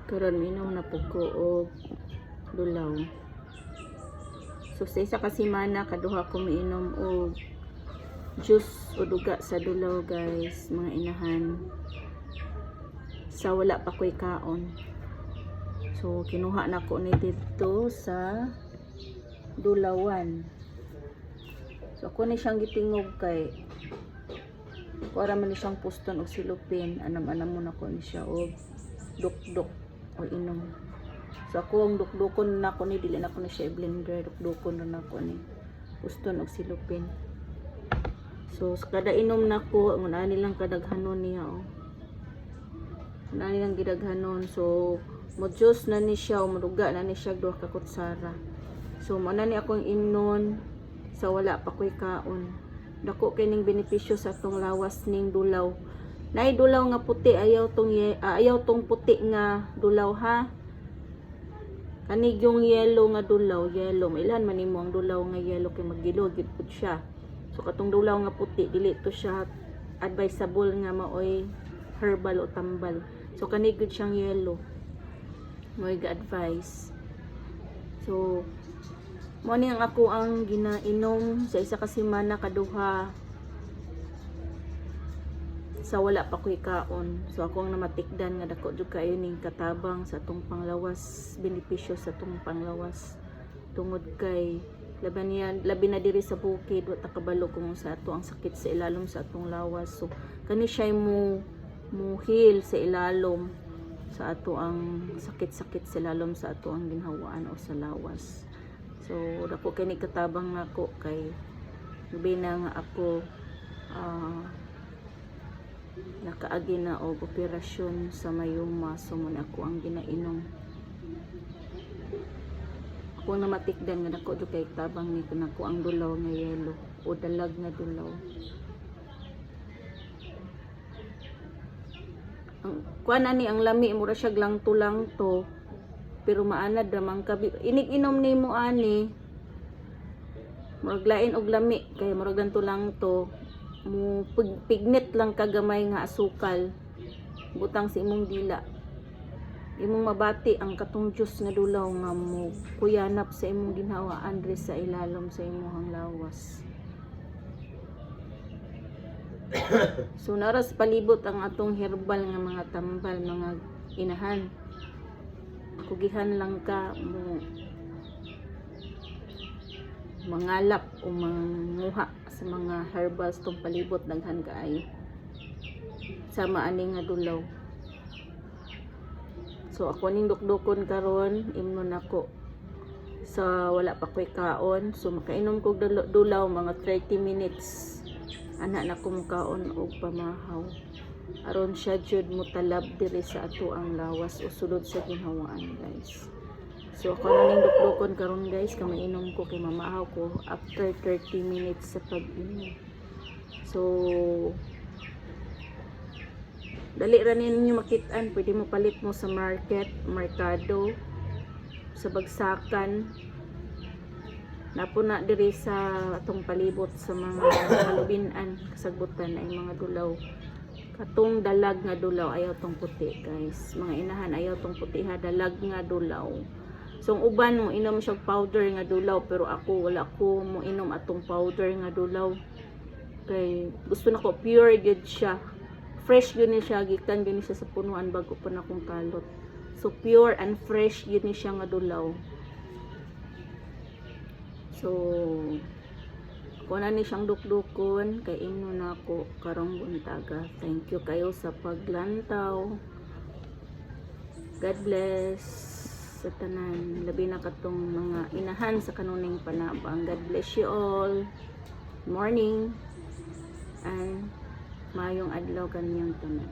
Karon minom na po ko og dulaw. So sa isa ka semana kaduha ko miinom og juice o duga sa dulaw guys, mga inahan. Sa wala pa ko'y kaon. So kinuha na ko ni dito sa dulawan. So ako ni siyang gitingog kay para man ni siyang puston og silupin, anam-anam mo na ko ni siya og dukduk o inom. So ako ang dukdukon na ko ni, dili na ko na siya i-blender, dukdukon na ko ni puston og silupin. So kada inom na ko, muna nilang kadaghanon niya oh. Muna nilang gidaghanon. So mo juice na ni siya, muduga na ni siya 2 ka kutsara. So muna ni akong inon sa wala pa ko'y kaon. Dako kay ning benepisyo sa atong lawas ning dulaw. Nay dulaw nga puti, ayaw tong puti nga dulaw ha. Kanig yung yellow nga dulaw, yellow. Mailan man nimo ang dulaw nga yellow kay magilog gid pud siya. So katong dulaw nga puti, dili to siya advisable nga maoy herbal o tambal. So kanig gid siyang yellow. Mo'y ga-advise. So mo ni ang ako ang ginainom sa isa ka semana kaduha sa wala pa ko'y kaon. So ako ang namatikdan nga dako jud kayo ning katabang sa atong panglawas, benepisyo sa atong panglawas. Tungod kay labi na diri sa bukid wa ta kabalo kung sa ato ang sakit sa ilalom sa atong lawas. So kani siya mo heal sa ilalom sa ato ang sakit-sakit sa ilalom sa ato ang ginhawaan o sa lawas. So dako kay ni katabang nako kay labi na nga ako nakaagi na og operasyon sa mayuma. So mo ako ang ginainom. Ako na matikdan nga dako jud kay tabang ni kanako ang dulaw nga yellow o dalag nga dulaw. Ang kuan ani ang lami mura siya lang to pero maanad ramang kabi inig-inom nimo ani murag lain og lami kay murag ganto lang to mo pignit lang kagamay nga asukal butang sa imong dila, imong mabati ang katong juice nga dulaw nga mo kuyanap sa imong ginhawaan diri sa ilalom sa imong lawas. So naras palibot ang atong herbal nga mga tambal, mga inahan. Kugihan lang ka mo mangalap o manguha sa mga herbals tong palibot daghan kaayo sama ani nga dulaw. So ako ning dukdukon karon imnon nako sa wala pa ko'y kaon. So makainom kog dulaw mga 30 minutes ana na ko mukaon og pamahaw aron siya jud mo talab diri sa ato ang lawas o sulod sa ginhawaan guys. So ako na ning dukdukon karon guys, kamainom ko kay mamahaw ko after 30 minutes sa pag-inom. So dali ra ninyo makit-an, pwede mo palit mo sa market, merkado, sa bagsakan. Napo na diri sa atong palibot sa mga malubinan, kasagbutan ay mga dulaw. Katong dalag nga dulaw, ayaw tong puti guys. Mga inahan, ayaw tong puti ha, dalag nga dulaw. So ang uban mo inom siya powder nga dulaw, pero ako wala ko mo inom atong powder nga dulaw. Kay gusto nako pure gyud siya. Fresh gyud ni siya, gikan gyud ni siya sa punuan bago pa na akong kalot. So pure and fresh gyud ni siya nga dulaw. So ako na ni siyang dukdukon kay imno na ako karong buntaga. Thank you kayo sa paglantaw. God bless sa tanan, labi na katong mga inahan sa kanuning panabang. God bless you all. Morning and mayong adlaw kaniyang tanan.